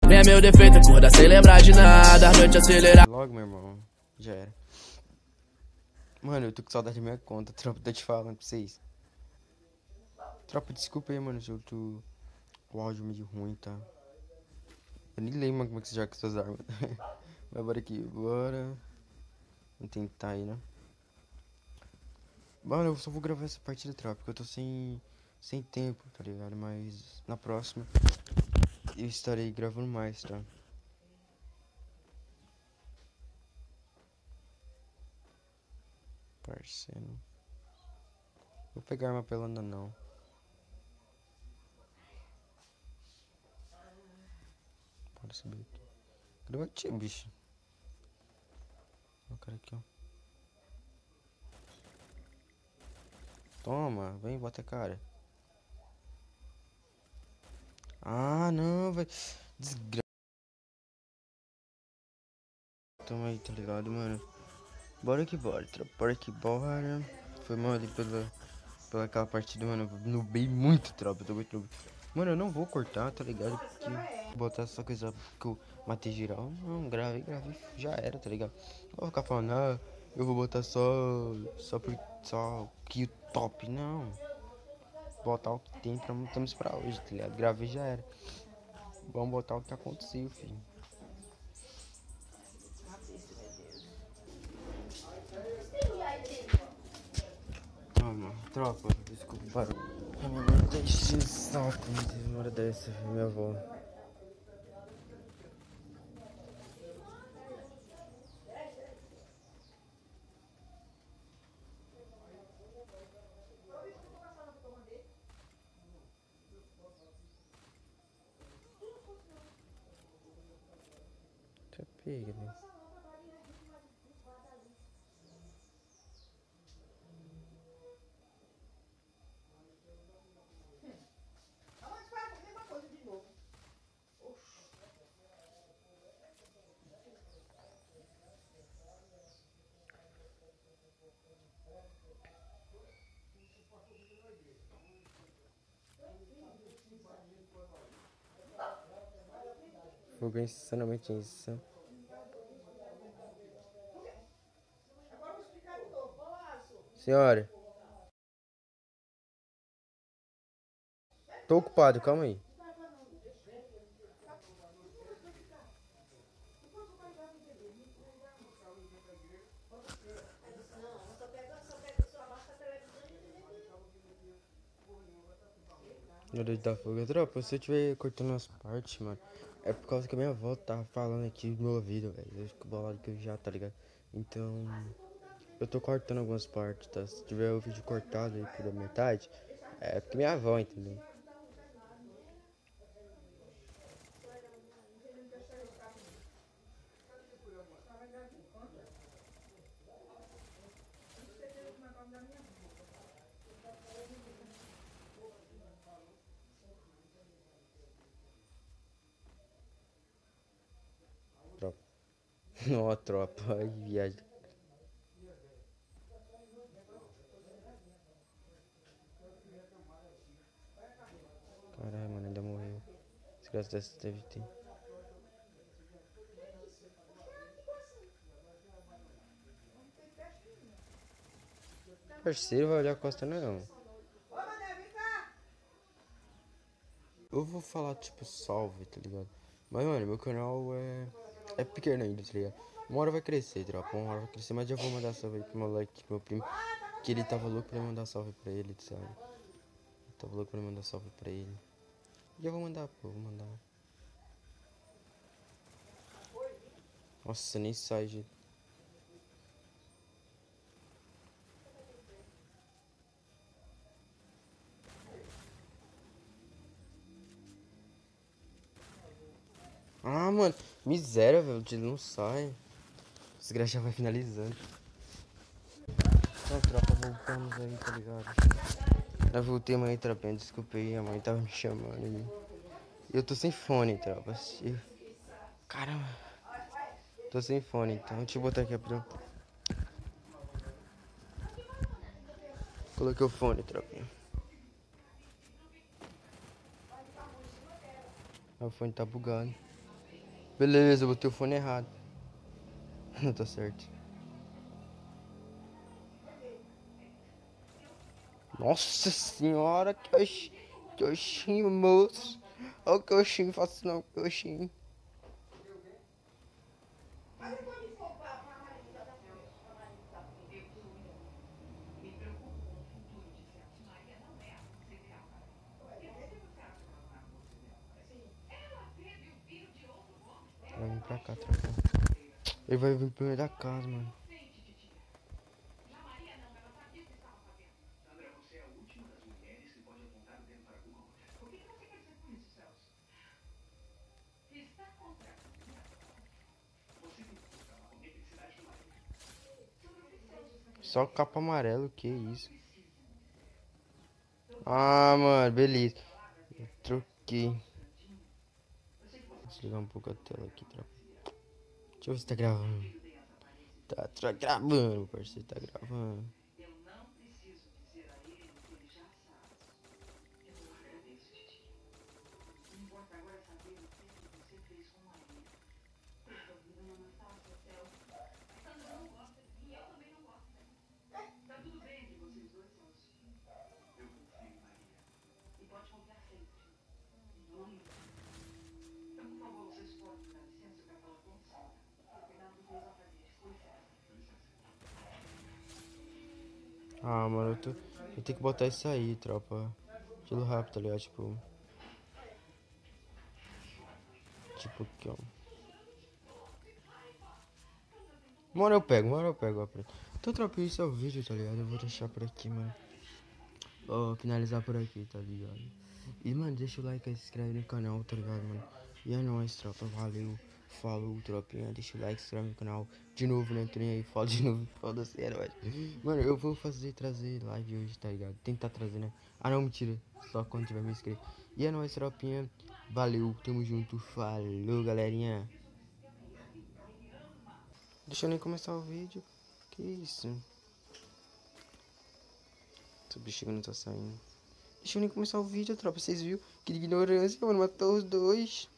Nem é meu defeito, acordar sem lembrar de nada, a noite acelerar. Logo, meu irmão. Já era. Mano, eu tô com saudade da minha conta, tropa, tô te falando pra vocês. Tropa, desculpa aí, mano, se eu tô... O áudio meio ruim, tá? Eu nem lembro como é que você joga com suas armas. Mas bora aqui, bora. Vamos tentar aí, né? Mano, eu só vou gravar essa partida, tropa, porque eu tô sem tempo, tá ligado? Mas na próxima eu estarei gravando mais, tá? Parceiro. Vou pegar arma pelona não. Bora subir aqui. Cadê o tio, bicho? O cara aqui, ó. Toma, vem, bota a cara. Ah, não, velho. Desgraça. Toma aí, tá ligado, mano? Bora que bora, tropa. Bora que bora. Foi mal ali pela aquela partida, mano. Eu nubei muito, tropa. Eu tô muito noob. Mano, eu não vou cortar, tá ligado? Porque botar só coisa que eu matei geral. Não, gravei, já era, tá ligado? Não vou ficar falando, ah, eu vou botar só que top. Não. Botar o que tem temos pra hoje, tá ligado? Gravei, já era. Vamos botar o que aconteceu, filho. Calma, tropa, desculpa o barulho. A minha mãe tá enchendo o saco, uma hora dessa, minha avó. Tá pega, né? Fogo insanamente insano. Senhora, tô ocupado, calma aí. Meu Deus da fogo, tropa, se eu estiver cortando as partes, mano, é por causa que a minha avó tá falando aqui no meu ouvido, velho. Eu fico bolado que eu já, tá ligado? Então, eu tô cortando algumas partes, tá? Se tiver o vídeo cortado aí pela metade, é porque minha avó, entendeu? Tropa. Ó, tropa, ai, viagem. Caralho, mano, ainda morreu. Desgraça dessa deve ter. Parceiro, vai olhar a costa não. Eu vou falar tipo salve, tá ligado? Mas mano, meu canal é pequeno ainda, tá ligado? Uma hora vai crescer, tropa. Uma hora vai crescer, mas já vou mandar salve aí pro meu like, meu primo. Que ele tava louco pra mandar salve pra ele, sabe? Tava louco pra mandar salve pra ele. Já vou mandar, pô, vou mandar. Nossa, nem sai, gente. Ah, mano, miséria, velho, ele não sai. Desgraça já vai finalizando. Então, tropa, voltamos aí, tá ligado? Eu voltei, mãe, tropa, desculpa aí, a mãe tava me chamando aí. Eu tô sem fone, tropa. Caramba, tô sem fone, então deixa eu botar aqui rapidão. Coloquei o fone, tropinha. O fone tá bugado. Beleza, eu botei o fone errado. Não tá certo. Nossa senhora, que oxinho, moço. Olha o que oxinho, faço não, que oxinho. Vai vir pra cá, tropa. Ele vai vir pro meio da casa, mano. Só capa amarelo, que isso. Ah, mano, beleza. Troquei. Desligar um pouco a tela aqui, tropa. Deixa eu ver se tá gravando. Tá gravando, parceiro, tá gravando. Ah, mano, eu tenho que botar isso aí, tropa. Estilo rápido, tá ligado? Tipo aqui, ó. Uma hora eu pego, ó. Então, tropa, isso é o vídeo, tá ligado? Eu vou deixar por aqui, mano. Ó, finalizar por aqui, tá ligado? E, mano, deixa o like aí, se inscreve no canal, tá ligado, mano? E é nóis, tropa, valeu. Falou, tropinha, deixa o like, se inscreve no canal. De novo, né? Tô nem aí, fala de novo, foda-se, é nóis. Mano, eu vou trazer live hoje, tá ligado? Tentar trazer, né? Ah, não, mentira. Só quando tiver me inscrito. E é nóis, tropinha. Valeu, tamo junto, falou, galerinha. Deixa eu nem começar o vídeo. Que isso? Essa bexiga não tá saindo. Deixa eu nem começar o vídeo, tropa. Vocês viram? Que ignorância, mano. Matou os dois.